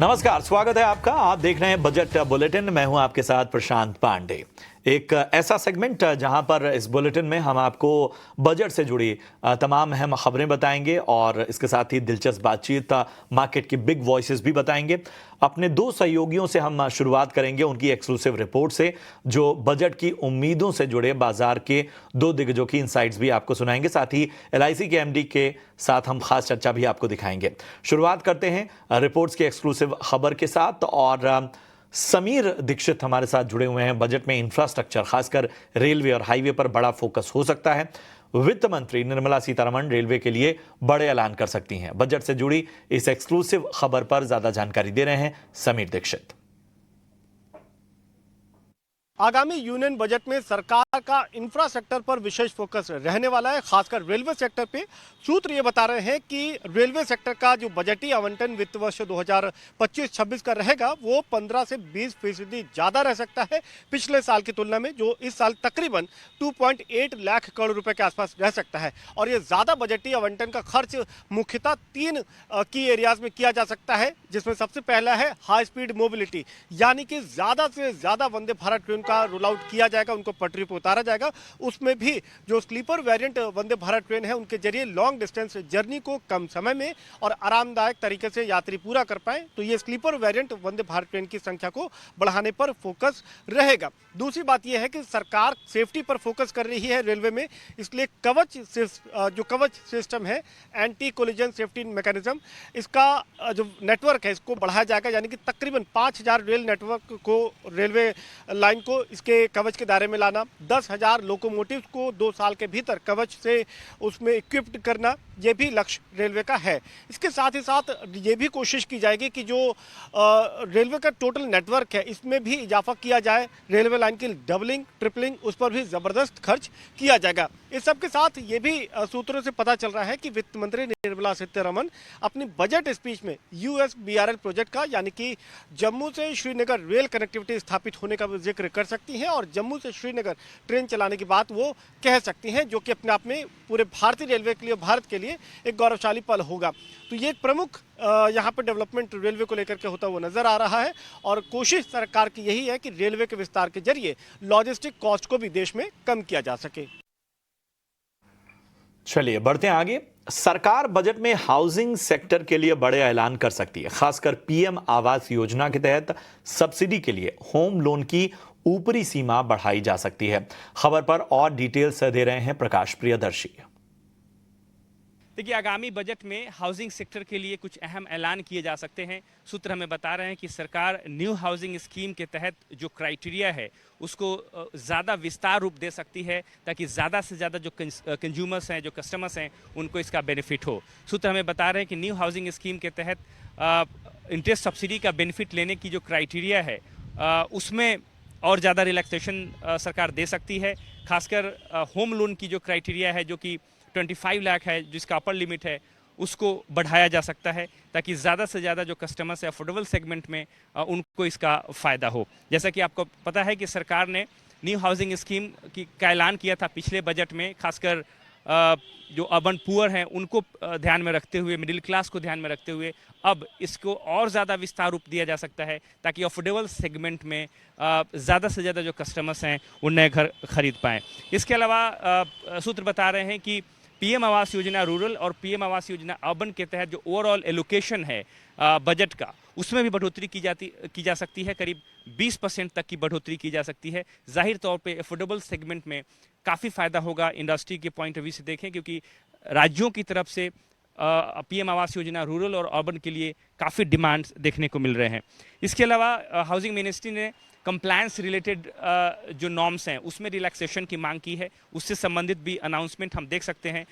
नमस्कार, स्वागत है आपका। आप देख रहे हैं बजट बुलेटिन। मैं हूं आपके साथ प्रशांत पांडे। एक ऐसा सेगमेंट जहां पर इस बुलेटिन में हम आपको बजट से जुड़ी तमाम अहम खबरें बताएंगे और इसके साथ ही दिलचस्प बातचीत, मार्केट की बिग वॉइसेस भी बताएंगे। अपने दो सहयोगियों से हम शुरुआत करेंगे उनकी एक्सक्लूसिव रिपोर्ट से, जो बजट की उम्मीदों से जुड़े बाजार के दो दिग्गजों की इनसाइट्स भी आपको सुनाएंगे। साथ ही LIC के MD के साथ हम खास चर्चा भी आपको दिखाएंगे। शुरुआत करते हैं रिपोर्ट्स की एक्सक्लूसिव खबर के साथ और समीर दीक्षित हमारे साथ जुड़े हुए हैं। बजट में इंफ्रास्ट्रक्चर, खासकर रेलवे और हाईवे पर बड़ा फोकस हो सकता है। वित्त मंत्री निर्मला सीतारमण रेलवे के लिए बड़े ऐलान कर सकती हैं। बजट से जुड़ी इस एक्सक्लूसिव खबर पर ज्यादा जानकारी दे रहे हैं समीर दीक्षित। आगामी यूनियन बजट में सरकार का इंफ्रास्ट्रक्चर पर विशेष फोकस रहने वाला है, खासकर रेलवे सेक्टर पे। सूत्र ये बता रहे हैं कि रेलवे सेक्टर का जो बजटीय आवंटन वित्त वर्ष 2025-26 का रहेगा वो 15 से 20% ज़्यादा रह सकता है पिछले साल की तुलना में, जो इस साल तकरीबन 2.8 लाख करोड़ रुपए के आसपास रह सकता है। और ये ज़्यादा बजटीय आवंटन का खर्च मुख्यतः 3 की एरियाज में किया जा सकता है, जिसमें सबसे पहला है हाई स्पीड मोबिलिटी, यानी कि ज़्यादा से ज़्यादा वंदे भारत ट्रेन का रोल आउट किया जाएगा, उनको पटरी पर उतारा जाएगा। उसमें भी जो sleeper variant Vande Bharat train है, उनके जरिए लॉन्ग डिस्टेंस जर्नी को कम समय में और आरामदायक तरीके से यात्री पूरा कर पाए, तो ये sleeper variant Vande Bharat train की संख्या को बढ़ाने पर फोकस रहेगा। दूसरी बात यह है कि सरकार सेफ्टी पर फोकस कर रही है रेलवे में, इसलिए जो कवच सिस्टम है, एंटी कोलिजन सेफ्टी मैकेनिज्म, इसका जो नेटवर्क है इसको बढ़ाया जाएगा, यानी कि तकरीबन 5000 रेल नेटवर्क को, रेलवे लाइन को इसके कवच के दायरे में लाना, 10,000 लोकोमोटिव को 2 साल के भीतर कवच से उसमें इक्विप्ड करना, ये भी लक्ष्य रेलवे का है। इसके साथ ही साथ ये भी कोशिश की जाएगी कि जो रेलवे का टोटल नेटवर्क है इसमें भी इजाफा किया जाए। रेलवे लाइन की डबलिंग, ट्रिपलिंग, उस पर भी ज़बरदस्त खर्च किया जाएगा। इस सब के साथ ये भी सूत्रों से पता चल रहा है कि वित्त मंत्री निर्मला सीतारमण अपनी बजट स्पीच में USBRL प्रोजेक्ट का, यानी कि जम्मू से श्रीनगर रेल कनेक्टिविटी स्थापित होने का जिक्र कर सकती हैं और जम्मू से श्रीनगर ट्रेन चलाने की बात वो कह सकती हैं, जो कि अपने आप में पूरे भारतीय रेलवे के लिए, भारत के लिए एक गौरवशाली पल होगा। तो ये एक प्रमुख यहाँ पर डेवलपमेंट रेलवे को लेकर के होता हुआ नजर आ रहा है और कोशिश सरकार की यही है कि रेलवे के विस्तार के जरिए लॉजिस्टिक कॉस्ट को भी देश में कम किया जा सके। चलिए बढ़ते हैं आगे। सरकार बजट में हाउसिंग सेक्टर के लिए बड़े ऐलान कर सकती है। खासकर PM आवास योजना के तहत सब्सिडी के लिए होम लोन की ऊपरी सीमा बढ़ाई जा सकती है। खबर पर और डिटेल्स दे रहे हैं प्रकाश प्रियदर्शी। देखिए, आगामी बजट में हाउसिंग सेक्टर के लिए कुछ अहम ऐलान किए जा सकते हैं। सूत्र हमें बता रहे हैं कि सरकार न्यू हाउसिंग स्कीम के तहत जो क्राइटेरिया है उसको ज़्यादा विस्तार रूप दे सकती है, ताकि ज़्यादा से ज़्यादा जो कंज्यूमर्स हैं, जो कस्टमर्स हैं, उनको इसका बेनिफिट हो। सूत्र हमें बता रहे हैं कि न्यू हाउसिंग स्कीम के तहत इंटरेस्ट सब्सिडी का बेनिफिट लेने की जो क्राइटेरिया है उसमें और ज़्यादा रिलैक्सेशन सरकार दे सकती है। खासकर होम लोन की जो क्राइटेरिया है, जो कि 25 लाख है, जिसका अपर लिमिट है, उसको बढ़ाया जा सकता है, ताकि ज़्यादा से ज़्यादा जो कस्टमर्स है अफोर्डेबल सेगमेंट में उनको इसका फ़ायदा हो। जैसा कि आपको पता है कि सरकार ने न्यू हाउसिंग स्कीम का ऐलान किया था पिछले बजट में, खासकर जो अर्बन पुअर हैं उनको ध्यान में रखते हुए, मिडिल क्लास को ध्यान में रखते हुए अब इसको और ज़्यादा विस्तार रूप दिया जा सकता है, ताकि अफोर्डेबल सेगमेंट में ज़्यादा से ज़्यादा जो कस्टमर्स हैं वो नए घर खरीद पाएँ। इसके अलावा सूत्र बता रहे हैं कि PM आवास योजना रूरल और PM आवास योजना अर्बन के तहत जो ओवरऑल एलोकेशन है बजट का, उसमें भी बढ़ोतरी की जा सकती है। करीब 20% तक की बढ़ोतरी की जा सकती है। जाहिर तौर पे अफोर्डेबल सेगमेंट में काफ़ी फ़ायदा होगा इंडस्ट्री के पॉइंट ऑफ व्यू से देखें, क्योंकि राज्यों की तरफ से PM आवास योजना रूरल और अर्बन के लिए काफ़ी डिमांड्स देखने को मिल रहे हैं। इसके अलावा हाउसिंग मिनिस्ट्री ने कंप्लायंस रिलेटेड जो नॉर्म्स हैं उसमें रिलैक्सेशन की मांग की है, उससे संबंधित भी अनाउंसमेंट हम देख सकते हैं।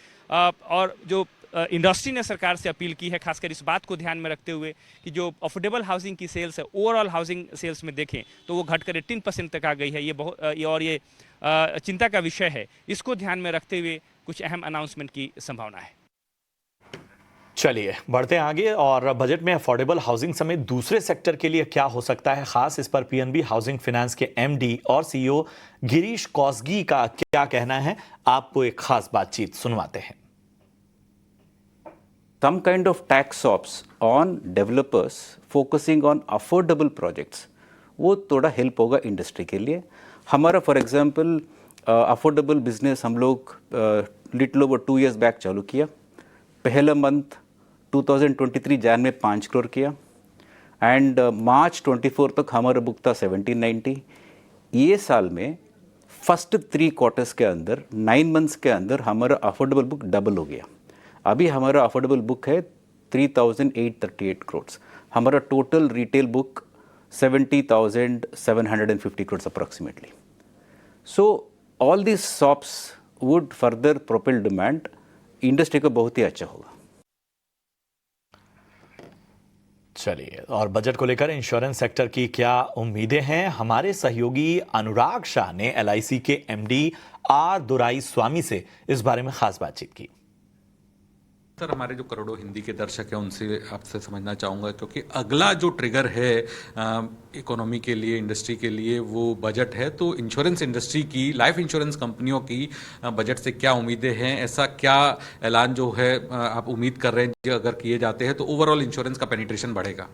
और जो इंडस्ट्री ने सरकार से अपील की है, खासकर इस बात को ध्यान में रखते हुए कि जो अफोर्डेबल हाउसिंग की सेल्स है, ओवरऑल हाउसिंग सेल्स में देखें तो वो घटकर 18% तक आ गई है। ये चिंता का विषय है। इसको ध्यान में रखते हुए कुछ अहम अनाउंसमेंट की संभावना है। चलिए बढ़ते हैं आगे और बजट में अफोर्डेबल हाउसिंग समेत दूसरे सेक्टर के लिए क्या हो सकता है खास, इस पर PNB हाउसिंग फाइनेंस के MD और CEO गिरीश कौसगी का क्या कहना है, आपको एक खास बातचीत सुनवाते हैं। some kind of tax ops on developers focusing on affordable projects, वो थोड़ा हेल्प होगा इंडस्ट्री के लिए. हमारा फॉर एग्जांपल अफोर्डेबल बिजनेस हम लोग लिटिल ओवर 2 years बैक चालू किया. पहला मंथ 2023 जैन में 5 करोड़ किया एंड मार्च 24 तक हमारा बुक था 1790. ये साल में फर्स्ट 3 quarters के अंदर 9 months के अंदर हमारा अफोर्डेबल बुक डबल हो गया. अभी हमारा अफोर्डेबल बुक है 3,838 crores. हमारा total retail book 70,750 crores approximately. So all these SOPs would further propel demand. Industry को बहुत ही अच्छा होगा. चलिए, और बजट को लेकर इंश्योरेंस सेक्टर की क्या उम्मीदें हैं, हमारे सहयोगी अनुराग शाह ने LIC के MD आर दुराई स्वामी से इस बारे में खास बातचीत की. सर, हमारे जो करोड़ों हिंदी के दर्शक हैं उनसे आपसे समझना चाहूँगा, क्योंकि अगला जो ट्रिगर है इकोनॉमी के लिए, इंडस्ट्री के लिए, वो बजट है. तो इंश्योरेंस इंडस्ट्री की, लाइफ इंश्योरेंस कंपनियों की बजट से क्या उम्मीदें हैं? ऐसा क्या ऐलान जो है आप उम्मीद कर रहे हैं कि अगर किए जाते हैं तो ओवरऑल इंश्योरेंस का पेनिट्रेशन बढ़ेगा?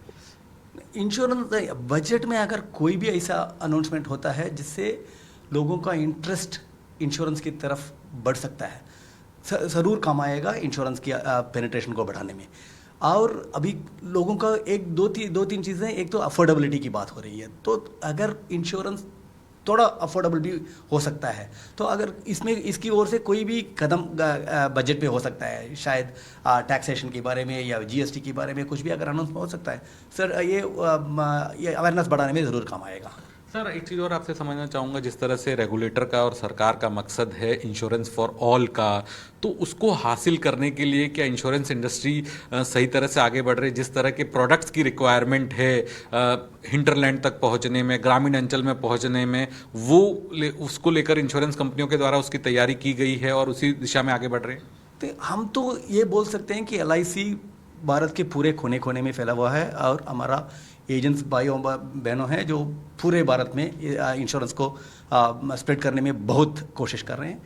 इंश्योरेंस बजट में अगर कोई भी ऐसा अनाउंसमेंट होता है जिससे लोगों का इंटरेस्ट इंश्योरेंस की तरफ बढ़ सकता है, ज़रूर काम आएगा इंश्योरेंस की पेनिट्रेशन को बढ़ाने में. और अभी लोगों का दो तीन चीज़ें, एक तो अफोर्डेबिलिटी की बात हो रही है, तो अगर इंश्योरेंस थोड़ा अफोर्डेबल भी हो सकता है तो अगर इसमें इसकी ओर से कोई भी कदम बजट पे हो सकता है, शायद टैक्सेशन के बारे में या GST के बारे में कुछ भी अगर अनाउंस हो सकता है सर, ये अवेयरनेस बढ़ाने में ज़रूर काम आएगा. सर, एक चीज़ और आपसे समझना चाहूँगा, जिस तरह से रेगुलेटर का और सरकार का मकसद है इंश्योरेंस फॉर ऑल का, तो उसको हासिल करने के लिए क्या इंश्योरेंस इंडस्ट्री सही तरह से आगे बढ़ रही है? जिस तरह के प्रोडक्ट्स की रिक्वायरमेंट है हिंटरलैंड तक पहुँचने में, ग्रामीण अंचल में पहुँचने में, उसको लेकर इंश्योरेंस कंपनियों के द्वारा उसकी तैयारी की गई है और उसी दिशा में आगे बढ़ रहे हैं? तो हम तो ये बोल सकते हैं कि LIC भारत के पूरे कोने कोने में फैला हुआ है और हमारा एजेंट्स भाइयों बहनों हैं जो पूरे भारत में इंश्योरेंस को स्प्रेड करने में बहुत कोशिश कर रहे हैं.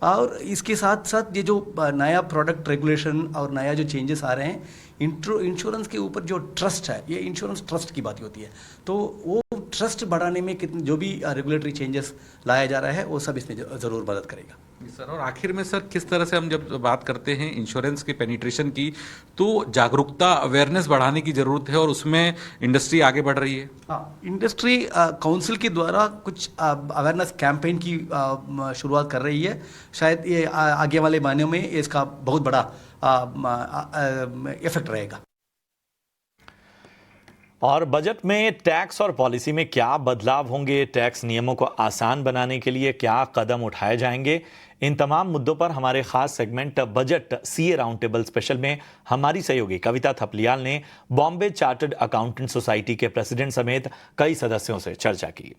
और इसके साथ साथ ये जो नया प्रोडक्ट रेगुलेशन और नया जो चेंजेस आ रहे हैं, इंश्योरेंस के ऊपर जो ट्रस्ट है, ये इंश्योरेंस ट्रस्ट की बात होती है, तो वो ट्रस्ट बढ़ाने में कितने जो भी रेगुलेटरी चेंजेस लाया जा रहा है वो सब इसमें ज़रूर मदद करेगा. सर, और आखिर में सर, किस तरह से हम जब बात करते हैं इंश्योरेंस के पेनिट्रेशन की, तो जागरूकता, अवेयरनेस बढ़ाने की ज़रूरत है और उसमें इंडस्ट्री आगे बढ़ रही है. हाँ, इंडस्ट्री काउंसिल के द्वारा कुछ अवेयरनेस कैंपेन की शुरुआत कर रही है. शायद ये आगे वाले महीनों में इसका बहुत बड़ा इफेक्ट रहेगा. और बजट में टैक्स और पॉलिसी में क्या बदलाव होंगे, टैक्स नियमों को आसान बनाने के लिए क्या कदम उठाए जाएंगे, इन तमाम मुद्दों पर हमारे खास segment budget CA round table special में हमारी सहयोगी कविता थपलियाल ने बॉम्बे चार्टर्ड अकाउंटेंट सोसाइटी के प्रेसिडेंट समेत कई सदस्यों से चर्चा की.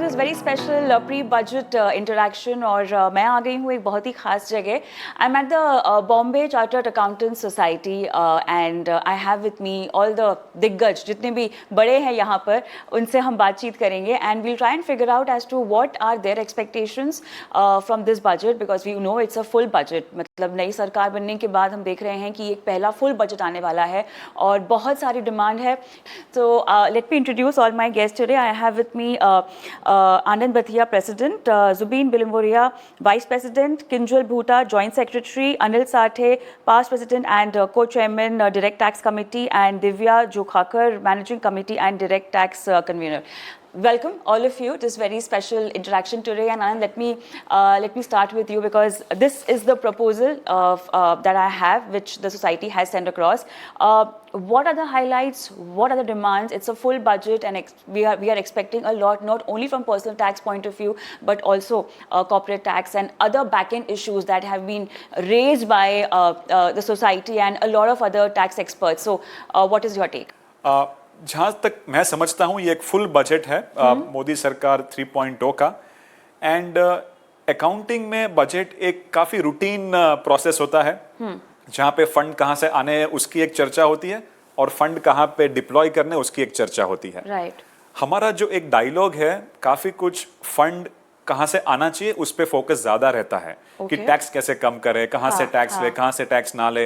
This very special pre budget interaction. और मैं आ गई हूँ एक बहुत ही खास जगह. I am at the Bombay chartered accountant society and I have with me all the दिग्गज, जितने भी बड़े हैं यहाँ पर, उनसे हम बातचीत करेंगे and we'll try and figure out as to what are their expectations from this budget, because we know it's a full budget. मतलब नई सरकार बनने के बाद हम देख रहे हैं कि एक पहला फुल बजट आने वाला है और बहुत सारी डिमांड है. तो let me introduce all my guest today. I have with me Anand Bhatia, President, Zubeen Bilimboria, Vice President, Kinjal Bhuta, Joint Secretary, Anil Sathe, Past President and Co-Chairman, Direct Tax Committee, and Divya Jokhakar, Managing Committee and Direct Tax Convener. Welcome all of you. This very special interaction today, and Anand, let me start with you because this is the proposal of that I have, which the society has sent across. What are the highlights? What are the demands? It's a full budget, and we are expecting a lot, not only from personal tax point of view, but also corporate tax and other back-end issues that have been raised by the society and a lot of other tax experts. So, what is your take? जहाँ तक मैं समझता हूँ ये एक full budget है मोदी सरकार 3.0 का. एंड अकाउंटिंग में बजट एक काफ़ी रूटीन प्रोसेस होता है जहाँ पे फंड कहाँ से आने हैं उसकी एक चर्चा होती है और फंड कहाँ पे डिप्लॉय करने उसकी एक चर्चा होती है। राइट। हमारा जो एक डायलॉग है काफी कुछ फंड कहाँ से आना चाहिए उस पे फोकस ज्यादा रहता है कि टैक्स कैसे कम करे, कहाँ से टैक्स ले, कहाँ से टैक्स ना ले।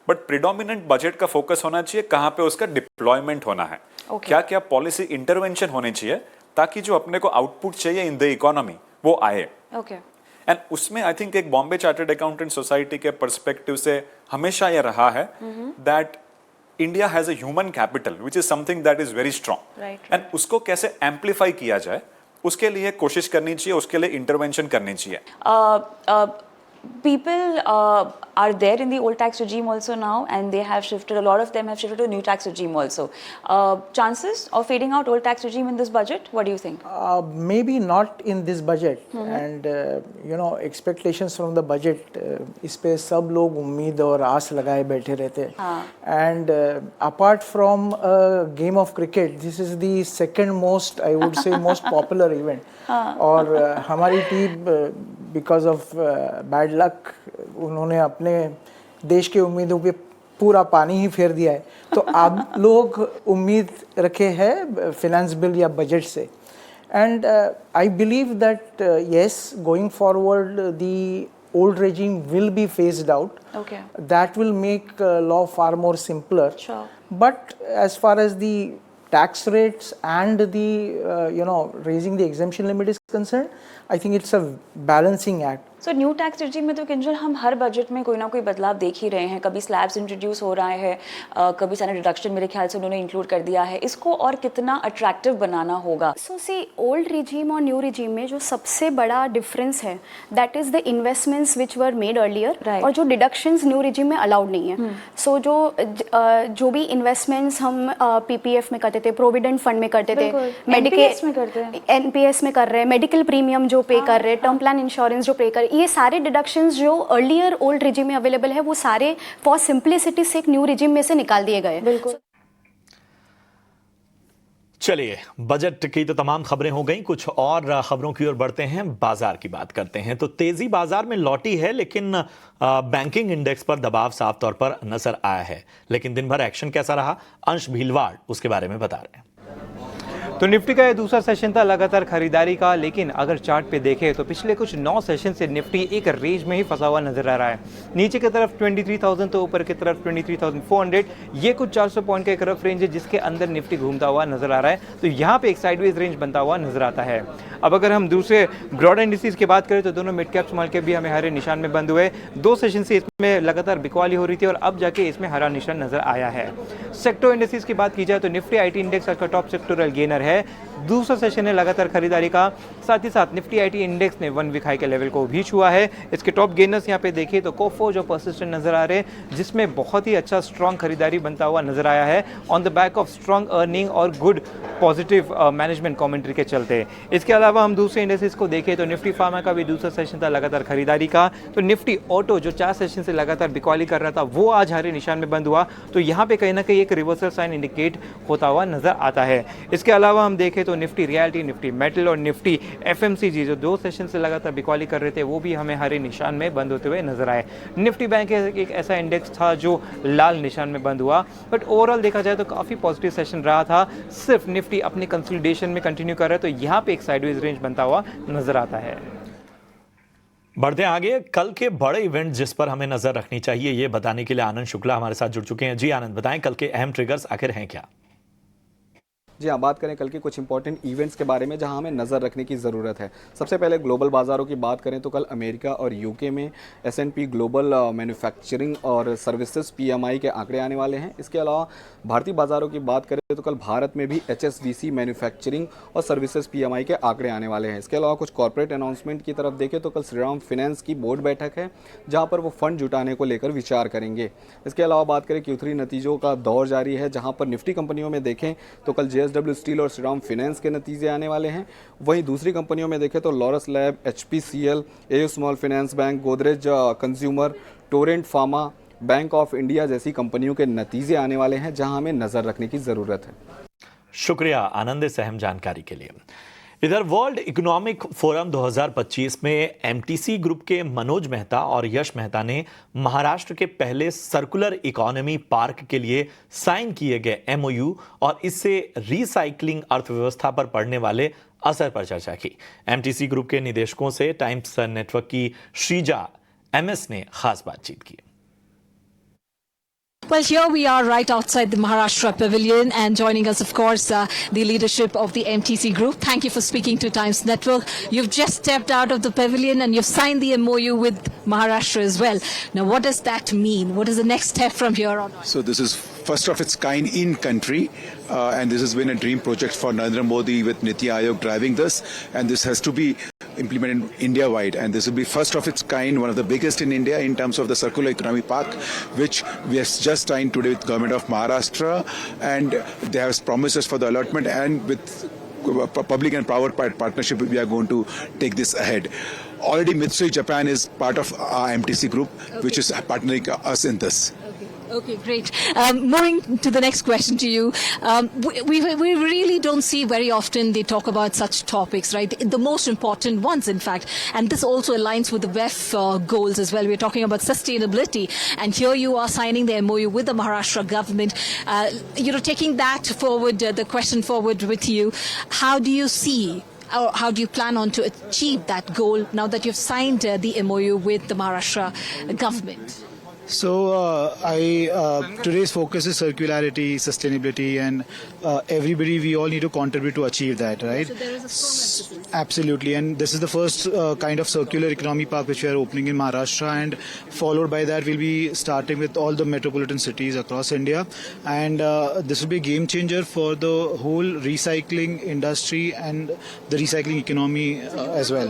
बट प्रिडोमिनेंट बजट का फोकस होना चाहिए कहाँ पे उसका डिप्लॉयमेंट होना है, क्या क्या पॉलिसी इंटरवेंशन होनी चाहिए ताकि जो अपने को आउटपुट चाहिए इन द इकोनॉमी वो आए। एंड उसमें आई थिंक एक बॉम्बे चार्टर्ड अकाउंटेंट सोसाइटी के पर्सपेक्टिव से हमेशा यह रहा है that India has a human capital which is something that is very strong, and उसको कैसे एम्पलीफाई किया जाए उसके लिए कोशिश करनी चाहिए, उसके लिए इंटरवेंशन करनी चाहिए। People are there in the old tax regime also now, and they have shifted. A lot of them have shifted to new tax regime also. Chances of fading out old tax regime in this budget? What do you think? Maybe not in this budget. And expectations from the budget, इस पे सब लोग उम्मीद और आस लगाए बैठे रहते हैं. And apart from a game of cricket, this is the second most, I would say, most popular event. और हमारी team because of bad luck उन्होंने अपने देश के उम्मीदों पे पूरा पानी ही फेर दिया है, तो आप लोग उम्मीद रखे हैं फिनेंस बिल या बजट से. And I believe that yes, going forward the old regime will be phased out. That will make law far more simpler. But as far as the tax rates and the raising the exemption limit is concerned, I think it's a balancing act. So new tax regime में तो किंजल हम हर budget में कोई ना कोई बदलाव देख ही रहे हैं. कभी स्लैब्स इंट्रोड्यूस हो रहा है, कभी सारे डिडक्शन मेरे ख्याल से उन्होंने इंक्लूड कर दिया है. इसको और कितना अट्रैक्टिव बनाना होगा? सो सी ओल्ड रिजीम और न्यू रिजीम में जो सबसे बड़ा डिफरेंस है that is the investments which were made earlier, और जो डिडक्शंस न्यू रिजीम में अलाउड नहीं है. सो जो भी इन्वेस्टमेंट्स हम पीपीएफ में करते थे, प्रोविडेंट फंड में करते थे, एनपीएस में कर रहे हैं, मेडिकल प्रीमियम जो पे कर रहे हैं, टर्म प्लान इंश्योरेंस जो पे कर, ये सारे डिडक्शंस जो अर्लियर ओल्ड रिजीम में अवेलेबल है वो सारे फॉर सिंप्लिसिटी से एक न्यू रिजीम में से निकाल दिए गए. बिल्कुल. चलिए, बजट की तो तमाम खबरें हो गई, कुछ और खबरों की ओर बढ़ते हैं, बाजार की बात करते हैं. तो तेजी बाजार में लौटी है, लेकिन बैंकिंग इंडेक्स पर दबाव साफ तौर पर नजर आया है. लेकिन दिन भर एक्शन कैसा रहा, अंश भीलवाड़ उसके बारे में बता रहे हैं. तो निफ्टी का ये दूसरा सेशन था लगातार खरीदारी का, लेकिन अगर चार्ट पे देखें तो पिछले कुछ 9 सेशन से निफ्टी एक रेंज में ही फंसा हुआ नजर आ रहा है. नीचे की तरफ 23,000 तो ऊपर की तरफ 23,400. ये कुछ 400 पॉइंट का एक रफ रेंज है जिसके अंदर निफ्टी घूमता हुआ नजर आ रहा है. तो यहाँ पे एक साइडवेज रेंज बनता हुआ नजर आता है. अब अगर हम दूसरे ब्रॉड इंडिसेस की बात करें तो दोनों मिड कैप स्मॉल कैप भी हमें हरे निशान में बंद हुए. 2 सेशन से इसमें लगातार बिकवाली हो रही थी और अब जाके इसमें हरा निशान नजर आया है. सेक्टर इंडिसेस की बात की जाए तो निफ्टी आईटी इंडेक्स का टॉप सेक्टोरल गेनर है. दूसरा सेशन है लगातार खरीदारी का. साथ ही साथ निफ्टी आईटी इंडेक्स ने 1 वीक हाई के लेवल को भी छुआ है. इसके टॉप गेनर्स यहाँ पे देखिए तो कोफो जो परसिस्टेंट नजर आ रहे हैं, जिसमें बहुत ही अच्छा स्ट्रॉन्ग खरीदारी बनता हुआ नजर आया है on the back of strong earning और गुड पॉजिटिव मैनेजमेंट कमेंट्री के चलते. इसके अलावा हम दूसरे इंडेक्सेस को देखें तो निफ्टी फार्मा का भी दूसरा सेशन था लगातार खरीदारी का. तो निफ्टी ऑटो जो 4 सेशन से लगातार बिकवाली कर रहा था वो आज हरे निशान में बंद हुआ. तो यहाँ पे कहीं ना कहीं एक रिवर्सल साइन इंडिकेट होता हुआ नजर आता है. इसके अलावा हम देखें तो निफ्टी रियल्टी, निफ्टी मेटल और निफ्टी एफएमसीजी जो 2 सेशन से लगातार बिकवाली कर रहे थे वो भी हमें हरे निशान में बंद होते हुए नजर आए. निफ्टी बैंक एक ऐसा इंडेक्स था जो लाल निशान में बंद हुआ. बट ओवरऑल देखा जाए तो काफी पॉजिटिव सेशन रहा था. सिर्फ निफ्टी अपनी कंसोलिडेशन में कंटिन्यू कर रहा है, तो यहाँ पे एक साइडवेज रेंज बनता हुआ नजर आता है. बढ़ते आगे, कल के बड़े इवेंट जिस पर हमें नजर रखनी चाहिए ये बताने के लिए आनंद शुक्ला हमारे साथ जुड़ चुके हैं. जी आनंद, बताएं कल के अहम ट्रिगर्स आखिर हैं क्या? जी हाँ, बात करें कल के कुछ इंपॉर्टेंट इवेंट्स के बारे में जहां हमें नज़र रखने की ज़रूरत है. सबसे पहले ग्लोबल बाज़ारों की बात करें तो कल अमेरिका और यूके में S&P ग्लोबल मैन्युफैक्चरिंग और सर्विसेज PMI के आंकड़े आने वाले हैं. इसके अलावा भारतीय बाज़ारों की बात करें तो कल भारत में भी HSBC मैन्युफैक्चरिंग और सर्विसेज PMI के आंकड़े आने वाले हैं. इसके अलावा कुछ कॉर्पोरेट अनाउंसमेंट की तरफ देखें तो कल श्रीराम फाइनेंस की बोर्ड बैठक है जहाँ पर वो फंड जुटाने को लेकर विचार करेंगे. इसके अलावा बात करें Q3 नतीजों का दौर जारी है, जहाँ पर निफ्टी कंपनियों में देखें तो कल JSW स्टील और श्रीराम फाइनेंस के नतीजे आने वाले हैं. वहीं दूसरी कंपनियों में देखें तो Laurus lab, HPCL, AU small finance bank, Godrej consumer, Torrent pharma, bank of India जैसी कंपनियों के नतीजे आने वाले हैं जहां हमें नजर रखने की जरूरत है. शुक्रिया आनंद इस अहम जानकारी के लिए. इधर वर्ल्ड इकोनॉमिक फोरम 2025 में एमटीसी ग्रुप के मनोज मेहता और यश मेहता ने महाराष्ट्र के पहले सर्कुलर इकोनॉमी पार्क के लिए साइन किए गए एमओयू और इससे रिसाइकलिंग अर्थव्यवस्था पर पड़ने वाले असर पर चर्चा की। एमटीसी ग्रुप के निदेशकों से टाइम्स नेटवर्क की श्रीजा एमएस ने खास बातचीत की। Well, here we are right outside the Maharashtra Pavilion, and joining us, of course, the leadership of the MTC Group. Thank you for speaking to Times Network. You've just stepped out of the pavilion and you've signed the MOU with Maharashtra as well. Now, what does that mean? What is the next step from here on? So this is first of its kind in country, and this has been a dream project for Narendra Modi with Niti Aayog driving this, and this has to be implemented India-wide, and this will be first of its kind, one of the biggest in India in terms of the circular economy park, which we have just signed today with government of Maharashtra, and they have promised us for the allotment, and with public and private partnership we are going to take this ahead. Already Mitsui Japan is part of our MTC group, which is partnering us in this. Okay, great. Moving to the next question to you. We really don't see very often they talk about such topics, right? The most important ones, in fact. And this also aligns with the WEF goals as well. We're talking about sustainability. And here you are signing the MOU with the Maharashtra government. Taking that forward, the question forward with you. How do you see, or how do you plan on to achieve that goal now that you've signed the MOU with the Maharashtra government? So today's focus is circularity, sustainability, and everybody, we all need to contribute to achieve that, right? So there is a strong emphasis. Absolutely, and this is the first kind of circular economy park which we are opening in Maharashtra, and followed by that we'll be starting with all the metropolitan cities across India, and this will be a game changer for the whole recycling industry and the recycling economy as well.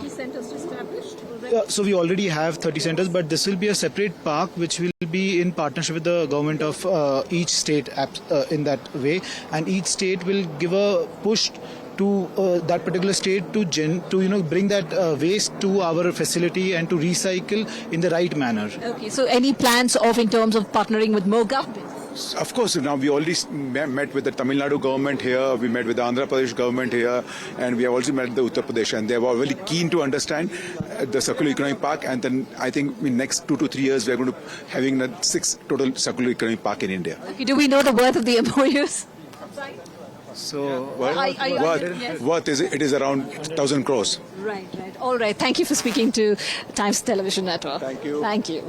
So we already have 30 centers, but this will be a separate park which will be in partnership with the government of each state in that way, and each state will give a push to that particular state to bring that waste to our facility and to recycle in the right manner. Okay, so any plans in terms of partnering with more governments? Of course, now we already met with the Tamil Nadu government here, we met with the Andhra Pradesh government here, and we have also met with the Uttar Pradesh, and they were really keen to understand the circular economy park, and then I think in next 2 to 3 years we are going to having 6 total circular economy park in India. Okay, do we know the worth of the MOUs? So worth is it is around 1,000 crores. Right. All right. Thank you for speaking to Times Television Network. Thank you. Thank you.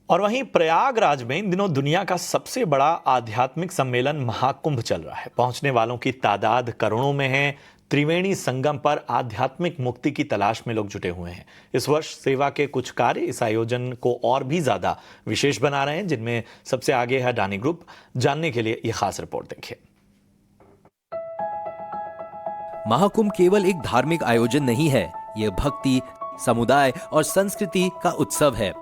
और वहीं प्रयागराज में इन दिनों दुनिया का सबसे बड़ा आध्यात्मिक सम्मेलन महाकुंभ चल रहा है। पहुंचने वालों की तादाद करोड़ों में है। त्रिवेणी संगम पर आध्यात्मिक मुक्ति की तलाश में लोग जुटे हुए हैं। इस वर्ष सेवा के कुछ कार्य इस आयोजन को और भी ज्यादा विशेष बना रहे हैं, जिनमें सबसे आगे है अडानी ग्रुप। जानने के लिए यह खास रिपोर्ट देखिए। महाकुंभ केवल एक धार्मिक आयोजन नहीं है, यह भक्ति, समुदाय और संस्कृति का उत्सव है।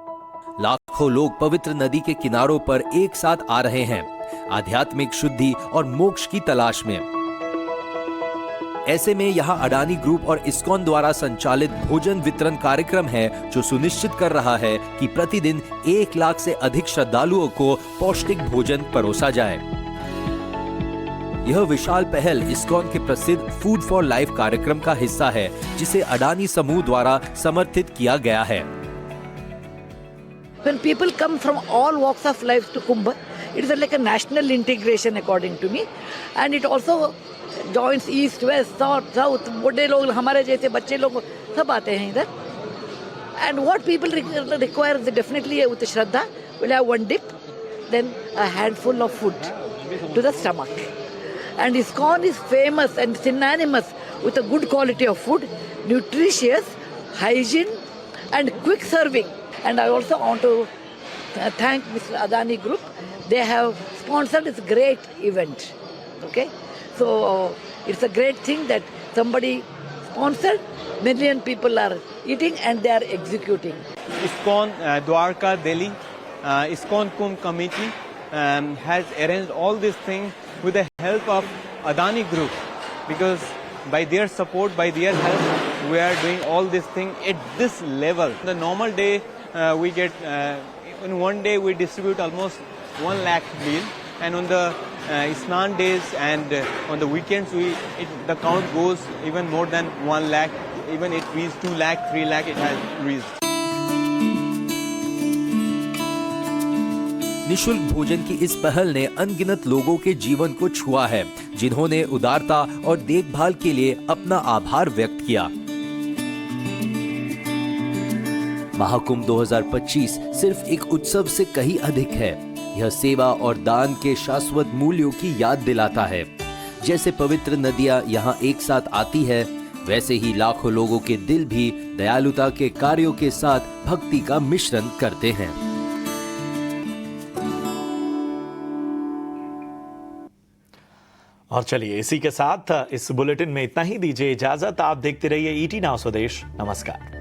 लाखों लोग पवित्र नदी के किनारों पर एक साथ आ रहे हैं, आध्यात्मिक शुद्धि और मोक्ष की तलाश में। ऐसे में यहाँ अडानी ग्रुप और इस्कॉन द्वारा संचालित भोजन वितरण कार्यक्रम है, जो सुनिश्चित कर रहा है कि प्रतिदिन 1 लाख से अधिक श्रद्धालुओं को पौष्टिक भोजन परोसा जाए। यह विशाल पहल इस्कॉन के प्रसिद्ध फूड फॉर लाइफ कार्यक्रम का हिस्सा है, जिसे अडानी समूह द्वारा समर्थित किया गया है। When people come from all walks of life to Kumbh, it is like a national integration according to me, and it also joins east, west, north, south. बड़े लोग, हमारे जैसे बच्चे लोग सब आते हैं इधर. And what people require is definitely with Shraddha, will have one dip, then a handful of food to the stomach. And ISKCON is famous and synonymous with a good quality of food, nutritious, hygiene, and quick serving. And I also want to thank Mr. Adani Group. They have sponsored this great event. Okay, so it's a great thing that somebody sponsored. Million people are eating and they are executing. ISKCON Dwarka, Delhi, ISKCON Kumbh Committee has arranged all these things with the help of Adani Group, because by their support, by their help, we are doing all these things at this level. The normal day we get, in one day we distribute almost 1 lakh meal, and on the Isnan days and on the weekends, the count goes even more than 1 lakh. Even it reached 2 lakh, 3 lakh. It has reached. निशुल्क भोजन की इस पहल ने अनगिनत लोगों के जीवन को छुआ है, जिन्होंने उदारता और देखभाल के लिए अपना आभार व्यक्त किया। महाकुंभ 2025 सिर्फ एक उत्सव से कहीं अधिक है। यह सेवा और दान के शाश्वत मूल्यों की याद दिलाता है। जैसे पवित्र नदियां यहाँ एक साथ आती है, वैसे ही लाखों लोगों के दिल भी दयालुता के कार्यों के साथ भक्ति का मिश्रण करते हैं। और चलिए इसी के साथ इस बुलेटिन में इतना ही, दीजिए इजाजत। आप देखते रहिए ET नाउ स्वदेश। नमस्कार।